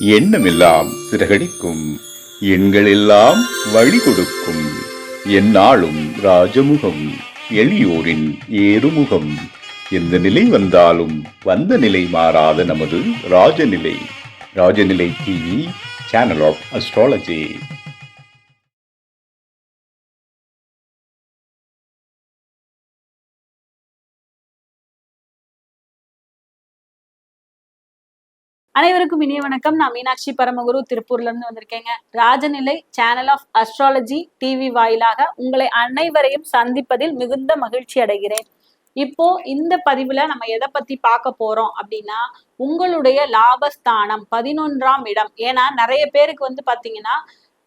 எண்ணமெல்லாம் சிறகடிக்கும், எண்களெல்லாம் வழி கொடுக்கும், எந்நாளும் ராஜமுகம், எளியோரின் ஏறுமுகம். எந்த நிலை வந்தாலும் வந்த நிலை மாறாத நமது Rajanilai. Rajanilai TV, channel of astrology. அனைவருக்கும் இனிய வணக்கம். நான் மீனாட்சி பரமகுரு, திருப்பூர்ல இருந்து வந்திருக்கேங்க. Rajanilai channel of astrology TV வாயிலாக உங்களை அனைவரையும் சந்திப்பதில் மிகுந்த மகிழ்ச்சி அடைகிறேன். இப்போ இந்த பதிவுல நம்ம எதை பத்தி பார்க்க போறோம் அப்படின்னா, உங்களுடைய லாபஸ்தானம் 11ஆம் இடம். ஏன்னா நிறைய பேருக்கு வந்து பாத்தீங்கன்னா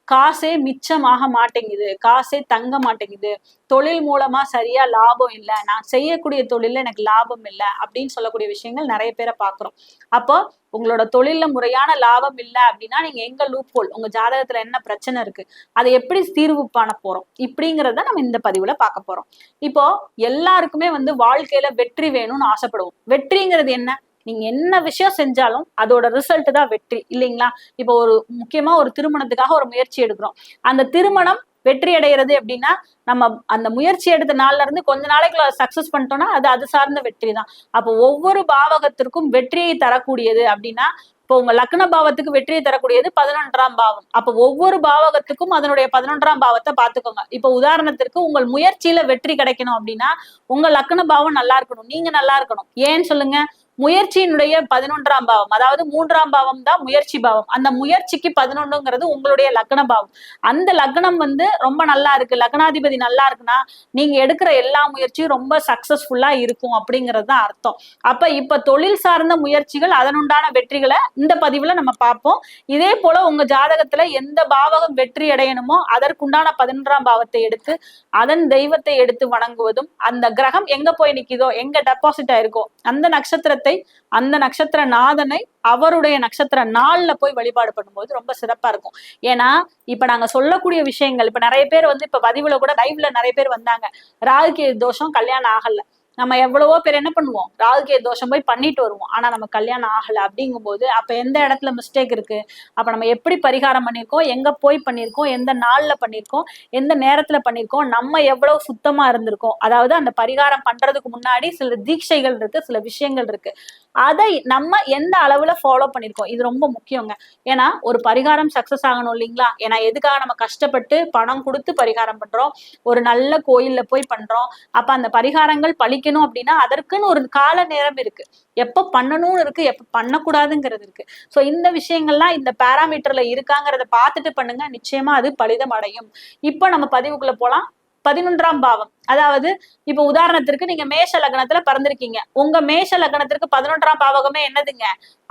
காசே மிச்சமாக மாட்டேங்குது, காசே தங்க மாட்டேங்குது, தொழில் மூலமா சரியா லாபம் இல்லை, நான் செய்யக்கூடிய தொழில எனக்கு லாபம் இல்லை அப்படின்னு சொல்லக்கூடிய விஷயங்கள் நிறைய பேரை பாக்குறோம். அப்போ உங்களோட தொழில்ல முறையான லாபம் இல்லை அப்படின்னா நீங்க எங்க லூப் ஹோல், உங்க ஜாதகத்துல என்ன பிரச்சனை இருக்கு, அதை எப்படி தீர்வு பண்ண போறோம் இப்படிங்கிறத நம்ம இந்த பதிவுல பார்க்க போறோம். இப்போ எல்லாருக்குமே வந்து வாழ்க்கையில வெற்றி வேணும்னு ஆசைப்படுவோம். வெற்றிங்கிறது என்ன? நீங்க என்ன விஷயம் செஞ்சாலும் அதோட ரிசல்ட் தான் வெற்றி, இல்லைங்களா? இப்போ ஒரு முக்கியமா ஒரு திருமணத்துக்காக ஒரு முயற்சி எடுக்கிறோம். அந்த திருமணம் வெற்றி அடைகிறது எப்படின்னா, நம்ம அந்த முயற்சி எடுத்த நாள்ல இருந்து கொஞ்ச நாளைக்குள்ள சக்சஸ் பண்ணிட்டோம்னா அது சார்ந்த வெற்றி தான். அப்போ ஒவ்வொரு பாவகத்திற்கும் வெற்றியை தரக்கூடியது அப்படின்னா, இப்போ உங்க லக்ன பாவத்துக்கு வெற்றியை தரக்கூடியது 11ஆம் பாவம். அப்போ ஒவ்வொரு பாவகத்துக்கும் அதனுடைய 11ஆம் பாவத்தை பார்த்துக்கோங்க. இப்போ உதாரணத்திற்கு உங்கள் முயற்சியில வெற்றி கிடைக்கணும் அப்படின்னா உங்க லக்ன பாவம் நல்லா இருக்கணும், நீங்க நல்லா இருக்கணும். ஏன்னு சொல்லுங்க? முயற்சியினுடைய 11ஆம் பாவம், அதாவது 3ஆம் பாவம் தான் முயற்சி பாவம். அந்த முயற்சிக்கு 11ங்கிறது உங்களுடைய லக்ன பாவம். அந்த லக்னம் வந்து ரொம்ப நல்லா இருக்கு, லக்னாதிபதி நல்லா இருக்குன்னா நீங்க எடுக்கிற எல்லா முயற்சியும் ரொம்ப சக்சஸ்ஃபுல்லா இருக்கும் அப்படிங்கிறது தான் அர்த்தம். இப்ப தொழில் சார்ந்த முயற்சிகள் அதனுண்டான வெற்றிகளை இந்த பதிவுல நம்ம பார்ப்போம். இதே போல உங்க ஜாதகத்துல எந்த பாவகம் வெற்றி அடையணுமோ அதற்குண்டான 11ஆம் பாவத்தை எடுத்து அதன் தெய்வத்தை எடுத்து வணங்குவதும், அந்த கிரகம் எங்க போய் நிக்குதோ, எங்க டெபாசிட் ஆயிருக்கோ அந்த நட்சத்திரத்தை, அந்த நட்சத்திர நாதனை அவருடைய நட்சத்திர நாள்ல போய் வழிபாடு பண்ணும்போது ரொம்ப சிறப்பா இருக்கும். ஏன்னா இப்ப நாங்க சொல்லக்கூடிய விஷயங்கள், இப்ப நிறைய பேர் வந்து இப்ப பதிவுல கூட லைவ்ல நிறைய பேர் வந்தாங்க, ராகுகேது தோஷம் கல்யாணம் ஆகல. நம்ம எவ்வளவோ பேர் என்ன பண்ணுவோம், ராகுகேது தோஷம் போய் பண்ணிட்டு வருவோம், ஆனா நம்ம கல்யாணம் ஆகல. அப்படிங்கும் போது அப்ப எந்த இடத்துல மிஸ்டேக் இருக்கு, அப்ப நம்ம எப்படி பரிகாரம் பண்ணியிருக்கோம், எங்க போய் பண்ணியிருக்கோம், எந்த நாள்ல பண்ணியிருக்கோம், எந்த நேரத்துல பண்ணியிருக்கோம், நம்ம எவ்வளவு சுத்தமா இருந்திருக்கோம். அதாவது அந்த பரிகாரம் பண்றதுக்கு முன்னாடி சில தீட்சைகள் இருக்கு, சில விஷயங்கள் இருக்கு, அதை நம்ம எந்த அளவுல ஃபாலோ பண்ணிருக்கோம், இது ரொம்ப முக்கியங்க. ஏன்னா ஒரு பரிகாரம் சக்சஸ் ஆகணும் இல்லைங்களா? ஏன்னா எதுக்காக நம்ம கஷ்டப்பட்டு பணம் கொடுத்து பரிகாரம் பண்றோம், ஒரு நல்ல கோயில்ல போய் பண்றோம். அப்ப அந்த பரிகாரங்கள் பழிக்கணும் அப்படின்னா அதற்குன்னு ஒரு கால நேரம் இருக்கு, எப்ப பண்ணணும்னு இருக்கு, எப்ப பண்ணக்கூடாதுங்கிறது இருக்கு. சோ இந்த விஷயங்கள்லாம் இந்த பேராமீட்டர்ல இருக்காங்கிறத பார்த்துட்டு பண்ணுங்க, நிச்சயமா அது பலிதம் அடையும். இப்ப நம்ம பதிவுக்குள்ள போலாம். 11ஆம் பாவம், அதாவது இப்ப உதாரணத்திற்கு நீங்க மேஷ லக்னத்துல பிறந்திருக்கீங்க. உங்க மேஷ லக்னத்திற்கு 11ஆம் பாவகமே என்னதுங்க?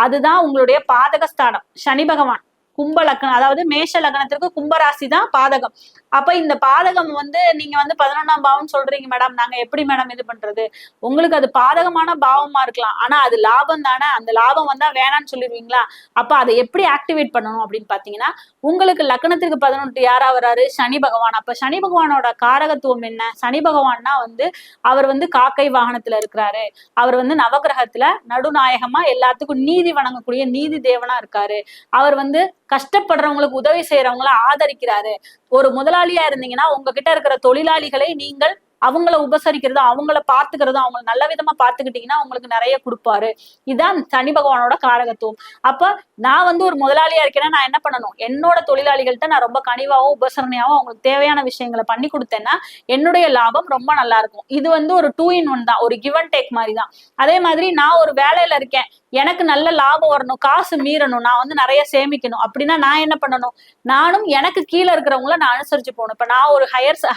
அதுதான் உங்களுடைய பாதகஸ்தானம். சனி பகவான் கும்ப லக்னம், அதாவது மேஷ லக்னத்திற்கு கும்பராசி தான் பாதகம். அப்ப இந்த பாதகம் வந்து நீங்க வந்து 11ஆம் பாவம் சொல்றீங்க மேடம், நாங்க எப்படி மேடம் இது பண்றது? உங்களுக்கு அது பாதகமான பாவமா இருக்கலாம், ஆனா அது லாபம் தானே, அந்த லாபம் வந்தா வேணான்னு சொல்லிடுவீங்களா? அப்ப அதை எப்படி ஆக்டிவேட் பண்ணணும் அப்படின்னு பாத்தீங்கன்னா, உங்களுக்கு லக்னத்திற்கு 11 யாரா வராரு? சனி பகவான். அப்ப சனி பகவானோட காரகத்துவம் என்ன? சனி பகவான்னா வந்து அவர் வந்து காக்கை வாகனத்துல இருக்கிறாரு, அவர் வந்து நவகிரகத்துல நடுநாயகமா எல்லாத்துக்கும் நீதி வணங்கக்கூடிய நீதி தேவனா இருக்காரு, அவர் வந்து கஷ்டப்படுறவங்களுக்கு உதவி செய்யறவங்களை ஆதரிக்கிறாரு. ஒரு முதலாளியா இருந்தீங்கன்னா உங்ககிட்ட இருக்கிற தொழிலாளிகளை நீங்கள் அவங்கள உபசரிக்கிறதும் அவங்கள பார்த்துக்கிறதும் அவங்களை நல்ல விதமா பார்த்துக்கிட்டீங்கன்னா உங்களுக்கு நிறைய கொடுப்பாரு. இதுதான் சனி பகவானோட காரகத்துவம். அப்ப நான் வந்து ஒரு முதலாளியா இருக்கேன்னா நான் என்ன பண்ணணும்? என்னோட தொழிலாளிகள்கிட்ட நான் ரொம்ப கனிவாவும் உபசரணையாவும் அவங்களுக்கு தேவையான விஷயங்களை பண்ணி கொடுத்தேன்னா என்னுடைய லாபம் ரொம்ப நல்லா இருக்கும். இது வந்து ஒரு 2 in 1 தான், ஒரு கிவ் அண்ட் டேக் மாதிரி தான். அதே மாதிரி நான் ஒரு வேலையில இருக்கேன், எனக்கு நல்ல லாபம் வரணும், காசு மீறணும், நான் வந்து நிறைய சேமிக்கணும் அப்படின்னா நான் என்ன பண்ணணும்? நானும் எனக்கு கீழே இருக்கிறவங்கள நான் அனுசரிச்சு போகணும். இப்ப நான் ஒரு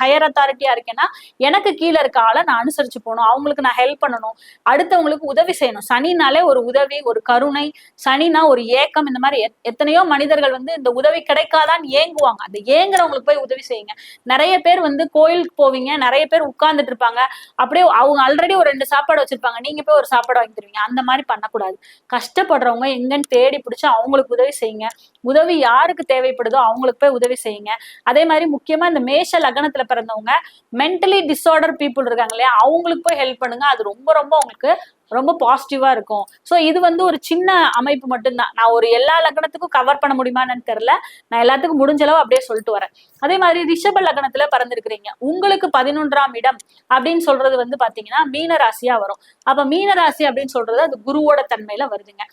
ஹையர் அத்தாரிட்டியா இருக்கேன்னா எனக்கு கீழே இருக்க ஆளை நான் அனுசரிச்சு போகணும், அவங்களுக்கு நான் ஹெல்ப் பண்ணணும், அடுத்தவங்களுக்கு உதவி செய்யணும். சனினாலே ஒரு உதவி, ஒரு கருணை, சனினா ஒரு ஏக்கம். இந்த மாதிரி எத்தனையோ மனிதர்கள் வந்து இந்த உதவி கிடைக்காதான் ஏங்குவாங்க. அந்த ஏங்குறவங்களுக்கு போய் உதவி செய்யுங்க. நிறைய பேர் வந்து கோயிலுக்கு போவீங்க, நிறைய பேர் உட்கார்ந்துட்டு இருப்பாங்க, அப்படியே அவங்க ஆல்ரெடி ஒரு 2 சாப்பாடு வச்சிருப்பாங்க, நீங்க போய் ஒரு சாப்பாடு வாங்கி தருவீங்க. அந்த மாதிரி பண்ணக்கூடாது. கஷ்டப்படுறவங்க எங்கன்னு தேடி பிடிச்சு அவங்களுக்கு உதவி செய்யுங்க. உதவி யாருக்கு தேவைப்படுதோ அவங்களுக்கு போய் உதவி செய்யுங்க. அதே மாதிரி முக்கியமா இந்த மேஷ லக்னத்துல பிறந்தவங்க மென்டலி டிஸார்டர் பீப்புள் இருக்காங்க இல்லையா, அவங்களுக்கு போய் ஹெல்ப் பண்ணுங்க. அது ரொம்ப ரொம்ப உங்களுக்கு ரொம்ப பாசிட்டிவா இருக்கும். சோ இது வந்து ஒரு சின்ன அமைப்பு மட்டும்தான். நான் ஒரு எல்லா லக்னத்துக்கும் கவர் பண்ண முடியுமான்னு தெரியல. நான் எல்லாத்துக்கும் முடிஞ்ச அளவு அப்படியே சொல்லிட்டு வரேன். அதே மாதிரி ரிஷப லக்னத்துல பிறந்திருக்கிறீங்க, உங்களுக்கு 11ஆம் இடம் அப்படின்னு சொல்றது வந்து பாத்தீங்கன்னா மீன ராசியா வரும். அப்ப மீன ராசி அப்படின்னு சொல்றது அது குருவோட தன்மையில வருதுங்க.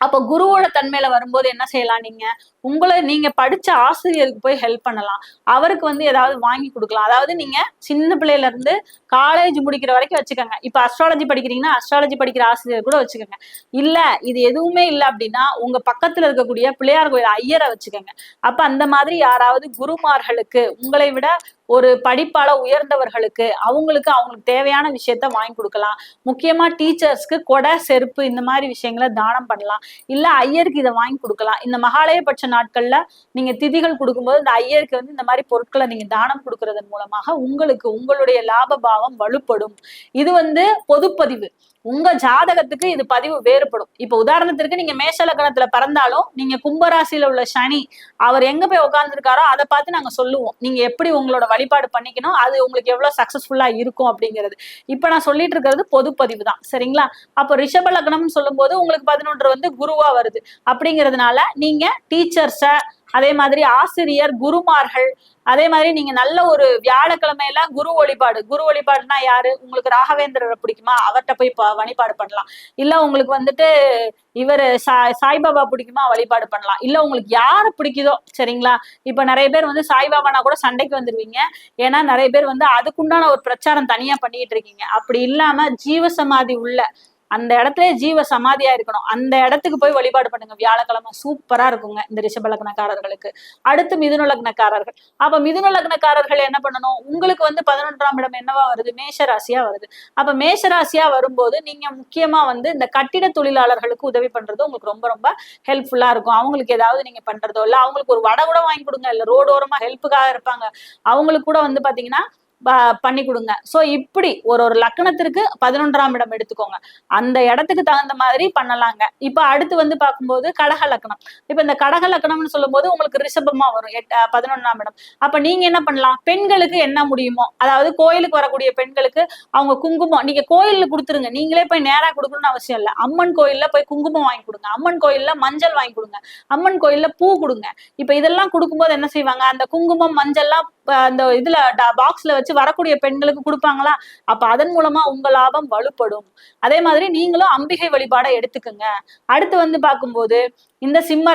அப்ப குருவோட தன்மையில வரும்போது என்ன செய்யலாம், நீங்க படிச்ச ஆசிரியருக்கு போய் ஹெல்ப் பண்ணலாம். அவருக்கு வந்து ஏதாவது வாங்கி கொடுக்கலாம். அதாவது நீங்க சின்ன பிள்ளையில இருந்து காலேஜ் முடிக்கிற வரைக்கும் வச்சுக்கோங்க. இப்ப அஸ்ட்ராலஜி படிக்கிறீங்கன்னா அஸ்ட்ராலஜி படிக்கிற ஆசிரியர் கூட வச்சுக்கோங்க. இல்ல இது எதுவுமே இல்லை அப்படின்னா உங்க பக்கத்துல இருக்கக்கூடிய பிள்ளையார் கோயில் ஐயரை வச்சுக்கோங்க. அப்ப அந்த மாதிரி யாராவது குருமார்களுக்கு உங்களை விட ஒரு படிப்பால உயர்ந்தவர்களுக்கு அவங்களுக்கு தேவையான விஷயத்த வாங்கி கொடுக்கலாம். முக்கியமா டீச்சர்ஸ்க்கு கொடை, செருப்பு இந்த மாதிரி விஷயங்களை தானம் பண்ணலாம். இல்ல ஐயருக்கு இதை வாங்கி கொடுக்கலாம். இந்த மகாலயபட்ச நாட்கள்ல நீங்க திதிகள் கொடுக்கும்போது இந்த ஐயருக்கு வந்து இந்த மாதிரி பொருட்களை நீங்க தானம் கொடுக்கறதன் மூலமாக உங்களுடைய லாப பாவம் வலுப்படும். இது வந்து பொதுப்பதிவு. உங்க ஜாதகத்துக்கு இது பதிவு வேறுபடும். இப்ப உதாரணத்திற்கு நீங்க மேஷ லக்னத்துல பிறந்தாலும் நீங்க கும்பராசியில உள்ள சனி அவர் எங்க போய் உட்கார்ந்துருக்காரோ அதை பார்த்து நாங்க சொல்லுவோம் நீங்க எப்படி உங்களோட வழிபாடு பண்ணிக்கணும், அது உங்களுக்கு எவ்வளவு சக்சஸ்ஃபுல்லா இருக்கும் அப்படிங்கிறது. இப்ப நான் சொல்லிட்டு இருக்கிறது பொதுப்பதிவு தான், சரிங்களா? அப்போ ரிஷப லக்னம்னு சொல்லும் போது உங்களுக்கு 11 வந்து குருவா வருது. அப்படிங்கிறதுனால நீங்க டீச்சர்ஸ, அதே மாதிரி ஆசிரியர், குருமார்கள், அதே மாதிரி நீங்க நல்ல ஒரு வியாழக்கிழமையில குரு வழிபாடுனா யாரு, உங்களுக்கு ராகவேந்திரரை பிடிக்குமா, அவர்கிட்ட போய் வழிபாடு பண்ணலாம். இல்ல உங்களுக்கு வந்துட்டு இவர் சாய்பாபா பிடிக்குமா, வழிபாடு பண்ணலாம். இல்ல உங்களுக்கு யாரு பிடிக்குதோ, சரிங்களா? இப்ப நிறைய பேர் வந்து சாய்பாபானா கூட சண்டைக்கு வந்துருவீங்க. ஏன்னா நிறைய பேர் வந்து அதுக்குண்டான ஒரு பிரச்சாரம் தனியா பண்ணிட்டு இருக்கீங்க. அப்படி இல்லாம ஜீவசமாதி உள்ள அந்த இடத்துல ஜீவ சமாதியா இருக்கணும். அந்த இடத்துக்கு போய் வழிபாடு பண்ணுங்க வியாழக்கிழமை, சூப்பரா இருக்குங்க இந்த ரிஷப லக்னக்காரர்களுக்கு. அடுத்து மிதுன லக்னக்காரர்கள். அப்ப மிதுன லக்னக்காரர்கள் என்ன பண்ணணும், உங்களுக்கு வந்து 11ஆம் இடம் என்னவா வருது, மேஷ ராசியா வருது. அப்ப மேஷ ராசியா வரும்போது நீங்க முக்கியமா வந்து இந்த கட்டிட தொழிலாளர்களுக்கு உதவி பண்றது உங்களுக்கு ரொம்ப ரொம்ப ஹெல்ப்ஃபுல்லா இருக்கும். அவங்களுக்கு ஏதாவது நீங்க பண்றதோ இல்ல அவங்களுக்கு ஒரு வடை கூட வாங்கி கொடுங்க. இல்ல ரோடோரமா ஹெல்ப்புக்காக இருப்பாங்க, அவங்களுக்கு கூட வந்து பாத்தீங்கன்னா பண்ணி கொடுங்க. சோ இப்படி ஒரு லக்னத்திற்கு 11ஆம் இடம் எடுத்துக்கோங்க, அந்த இடத்துக்கு தகுந்த மாதிரி பண்ணலாங்க. இப்ப அடுத்து வந்து பார்க்கும்போது கடக லக்னம். இப்ப இந்த கடக லக்னம்னு சொல்லும் போது உங்களுக்கு ரிஷபமா வரும் 11ஆம் இடம். அப்ப நீங்க என்ன பண்ணலாம், பெண்களுக்கு என்ன முடியுமோ, அதாவது கோயிலுக்கு வரக்கூடிய பெண்களுக்கு அவங்க குங்குமம் நீங்க கோயில்ல கொடுத்துருங்க. நீங்களே போய் நேரா கொடுக்கணும்னு அவசியம் இல்லை. அம்மன் கோயில்ல போய் குங்குமம் வாங்கி கொடுங்க, அம்மன் கோயில்ல மஞ்சள் வாங்கி கொடுங்க, அம்மன் கோயில்ல பூ கொடுங்க. இப்ப இதெல்லாம் கொடுக்கும்போது என்ன செய்வாங்க, அந்த குங்குமம் மஞ்சள்லாம் அந்த இதுல பாக்ஸ்ல வச்சு வரக்கூடிய பெண்களுக்கு கொடுப்பாங்களா, அப்ப அதன் மூலமா உங்க லாபம் வலுப்படும். அதே மாதிரி நீங்களும் அம்பிகை வழிபாடை எடுத்துக்கோங்க. அடுத்து வந்து பார்க்கும்போது இந்த சிம்ம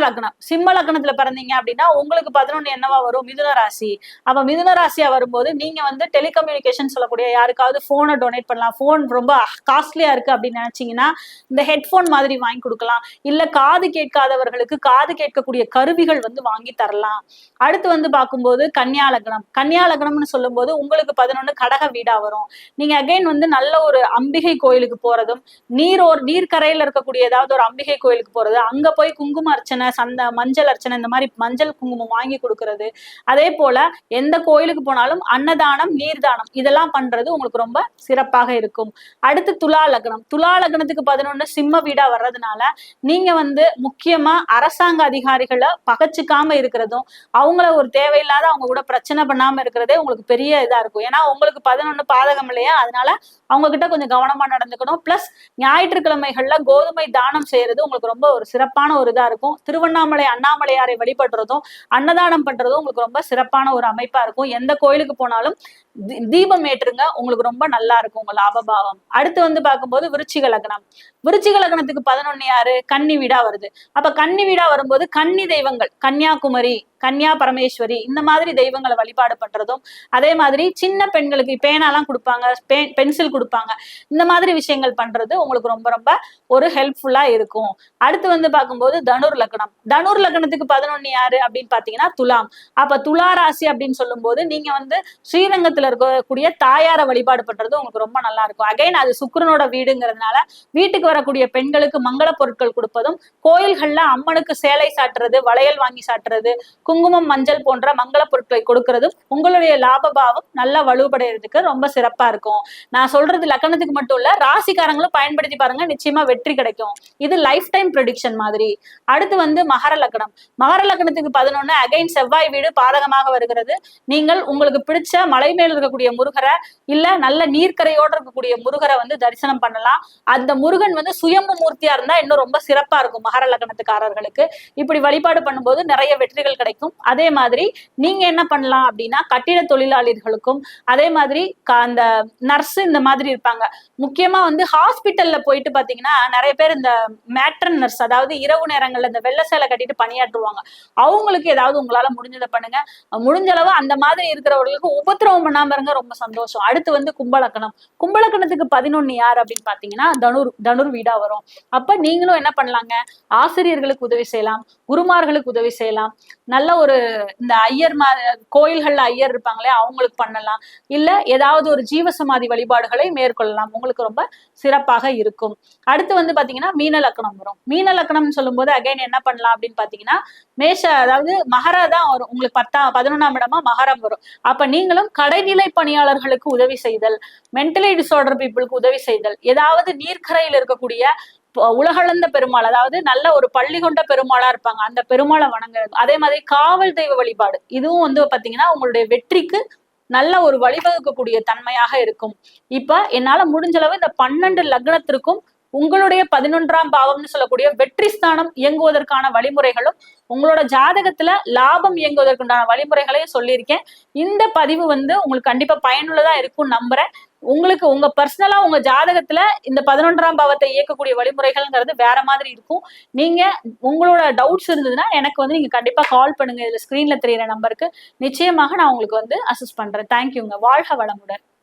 லக்னத்துல பிறந்தீங்க அப்படின்னா உங்களுக்கு 11 என்னவா வரும், மிதுன ராசி. அப்ப மிதுன ராசியா வரும்போது நீங்க வந்து டெலிகம்யூனிகேஷன் சொல்லக்கூடிய யாருக்காவது போனை டொனேட் பண்ணலாம். போன் ரொம்ப காஸ்ட்லியா இருக்கு அப்படின்னு நினைச்சீங்கன்னா இந்த ஹெட்போன் மாதிரி வாங்கி கொடுக்கலாம். இல்ல காது கேட்காதவர்களுக்கு காது கேட்கக்கூடிய கருவிகள் வந்து வாங்கி தரலாம். அடுத்து வந்து பார்க்கும்போது கன்னியா லக்னம்னு சொல்லும் போது உங்களுக்கு 11 கடக வீடா வரும். நீங்க அகைன் வந்து நல்ல ஒரு அம்பிகை கோயிலுக்கு போறதும், நீர்க்கரையில இருக்கக்கூடிய ஏதாவது ஒரு அம்பிகை கோயிலுக்கு போறது, அங்க போய் குங்கும அர்ச்சனை, மஞ்சள் அர்ச்சனை, இந்த மாதிரி மஞ்சள் குங்குமம் வாங்கி கொடுக்கறது. அதே போல எந்த கோயிலுக்கு போனாலும் அன்னதானம், நீர்தானம் இதெல்லாம் பண்றது உங்களுக்கு ரொம்ப சிறப்பாக இருக்கும். அடுத்து துலா லக்னத்துக்கு 11 சிம்ம வீடா வர்றதுனால நீங்க வந்து முக்கியமா அரசாங்க அதிகாரிகளை பகச்சுக்காம இருக்கிறதும், அவங்கள ஒரு தேவையில்லாத அவங்க கூட பிரச்சனை பண்ணாம இருக்கிறதே உங்களுக்கு பெரிய இதா இருக்கும். ஏன்னா உங்களுக்கு 11 பாதகம் இல்லையா, அதனால அவங்க கிட்ட கொஞ்சம் கவனமா நடந்துக்கணும். பிளஸ் ஞாயிற்றுக்கிழமைகள்ல கோதுமை தானம் செய்யறது உங்களுக்கு ரொம்ப ஒரு சிறப்பான ஒரு இதா இருக்கும். திருவண்ணாமலை அண்ணாமலையாரை வழிபடுறதும் அன்னதானம் பண்றதும் உங்களுக்கு ரொம்ப சிறப்பான ஒரு அமைப்பா இருக்கும். எந்த கோயிலுக்கு போனாலும் தீபம் ஏற்றுங்க, உங்களுக்கு ரொம்ப நல்லா இருக்கும் உங்க லாபபாவம். அடுத்து வந்து பார்க்கும்போது விருச்சிக லக்னத்துக்கு 11 யாரு, கன்னி வீடா வருது. அப்ப கன்னி வீடா வரும்போது கன்னி தெய்வங்கள், கன்னியாகுமரி, கன்னியா பரமேஸ்வரி, இந்த மாதிரி தெய்வங்களை வழிபாடு பண்றதும், அதே மாதிரி சின்ன பெண்களுக்கு பேனாலாம் கொடுப்பாங்க, பென்சில் கொடுப்பாங்க, இந்த மாதிரி விஷயங்கள் பண்றது உங்களுக்கு ரொம்ப ரொம்ப ஒரு ஹெல்ப்ஃபுல்லா இருக்கும். அடுத்து வந்து பார்க்கும்போது தனுர் லக்னத்துக்கு 11 யாரு அப்படின்னு பாத்தீங்கன்னா துலாம். அப்ப துலா ராசி அப்படின்னு சொல்லும் போது நீங்க வந்து ஸ்ரீரங்கத்துல இருக்கக்கூடிய தாயார வழிபாடு பண்றது உங்களுக்கு ரொம்ப நல்லா இருக்கும். அகைன் அது சுக்கிரனோட வீடுங்கிறதுனால வீட்டுக்கு வரக்கூடிய பெண்களுக்கு மங்கள பொருட்கள் கொடுப்பதும், கோயில்கள்ல அம்மனுக்கு சேலை சாட்டுறது, வளையல் வாங்கி சாட்டுறது, குங்குமம், மஞ்சள் போன்ற மங்கள பொருட்களை கொடுக்கறதும் உங்களுடைய லாபபாவம் நல்லா வலுவடைறதுக்கு ரொம்ப சிறப்பா இருக்கும். நான் சொல்றது லக்னத்துக்கு மட்டும் இல்ல, ராசிக்காரங்களும் பயன்படுத்தி பாருங்க, நிச்சயமா வெற்றி கிடைக்கும். இது லைஃப் டைம் ப்ரெடிக்ஷன் மாதிரி. அடுத்து வந்து மகர லக்னத்துக்கு 11 அகைன் செவ்வாய் வீடு பாதகமாக வருகிறது. நீங்கள் உங்களுக்கு பிடிச்ச மலை மேல் நீர்க்கரையில் இருக்கக்கூடிய முருகரை இல்ல நல்ல நீர்க்கரையோட இருக்கக்கூடிய முருகரை வந்து தரிசனம் பண்ணலாம். அந்த முருகன் வந்து சுயம்பு மூர்த்தியா இருந்தா இன்னும் ரொம்ப சிறப்பா இருக்கும் மகர லக்னத்துக்காரர்களுக்கு. இப்படி வழிபாடு பண்ணும்போது நிறைய வெற்றிகள் கிடைக்கும். அதே மாதிரி நீங்க என்ன பண்ணலாம் அப்படின்னா, கட்டிட தொழிலாளர்களுக்கும் அதே மாதிரி அந்த நர்ஸ் இந்த மாதிரி இருப்பாங்க. முக்கியமா வந்து ஹாஸ்பிட்டல்ல போயிட்டு பாத்தீங்கன்னா நிறைய பேர் இந்த மேட்ரன் நர்ஸ், அதாவது இரவு நேரங்கள்ல இந்த வெள்ளை சேலை கட்டிட்டு பணியாற்றுவாங்க. அவங்களுக்கு ஏதாவது உங்களால முடிஞ்சதை பண்ணுங்க. முடிஞ்ச அளவு அந்த மாதிரி இருக்கிறவர்களுக்கு உபத்திரவம் பண்ணாம இருங்க, ரொம்ப சந்தோஷம். அடுத்து வந்து கும்பலக்கணம். கும்பலக்கணத்துக்கு 11 யார் அப்படின்னு பாத்தீங்கன்னா தனுர் வீடா வரும். அப்ப நீங்களும் என்ன பண்ணலாங்க, ஆசிரியர்களுக்கு உதவி செய்யலாம், குருமார்களுக்கு உதவி செய்யலாம். நல்ல ஒரு இந்த கோயில்கள்ல ஐயர் இருப்பாங்களே அவங்களுக்கு பண்ணலாம். இல்ல ஏதாவது ஒரு ஜீவசமாதி வழிபாடுகளை மேற்கொள்ளலாம். உங்களுக்கு ரொம்ப சிறப்பாக இருக்கும். அடுத்து வந்து பாத்தீங்கன்னா மீன லக்னம் வரும். மீன லக்னம்னு சொல்லும் போது அகைன் என்ன பண்ணலாம் அப்படின்னு பாத்தீங்கன்னா, அதாவது மகரா தான் வரும். உங்களுக்கு 11ஆம் இடமா மகரம் வரும். அப்ப நீங்களும் கடைநிலை பணியாளர்களுக்கு உதவி செய்தல், மென்டலி டிசார்டர் பீப்புளுக்கு உதவி செய்தல், ஏதாவது நீர்க்கரையில் இருக்கக்கூடிய உலகளந்த பெருமாள், அதாவது நல்ல ஒரு பள்ளி கொண்ட பெருமாளா இருப்பாங்க, அந்த பெருமாளை வணங்குறது. அதே மாதிரி காவல் தெய்வ வழிபாடு, இதுவும் வந்து பாத்தீங்கன்னா உங்களுடைய வெற்றிக்கு நல்ல ஒரு வழிவகுக்கக்கூடிய தன்மையாக இருக்கும். இப்ப என்னால முடிஞ்ச அளவு இந்த 12 லக்னத்திற்கும் உங்களுடைய 11ஆம் பாவம்னு சொல்லக்கூடிய வெற்றி ஸ்தானம் இயங்குவதற்கான வழிமுறைகளும், உங்களோட ஜாதகத்துல லாபம் இயங்குவதற்குண்டான வழிமுறைகளையும் சொல்லியிருக்கேன். இந்த பதிவு வந்து உங்களுக்கு கண்டிப்பா பயனுள்ளதா இருக்கும் நம்புறேன். உங்களுக்கு உங்க பர்சனலா உங்க ஜாதகத்துல இந்த 11ஆம் பாவத்தை இயக்கக்கூடிய வழிமுறைகள்ங்கிறது வேற மாதிரி இருக்கும். நீங்க உங்களோட டவுட்ஸ் இருந்ததுன்னா எனக்கு வந்து நீங்க கண்டிப்பா கால் பண்ணுங்க. இதுல ஸ்கிரீன்ல தெரியுற நம்பருக்கு நிச்சயமாக நான் உங்களுக்கு வந்து அசிஸ்ட் பண்றேன். தேங்க்யூங்க. வாழ்க வளமுடன்.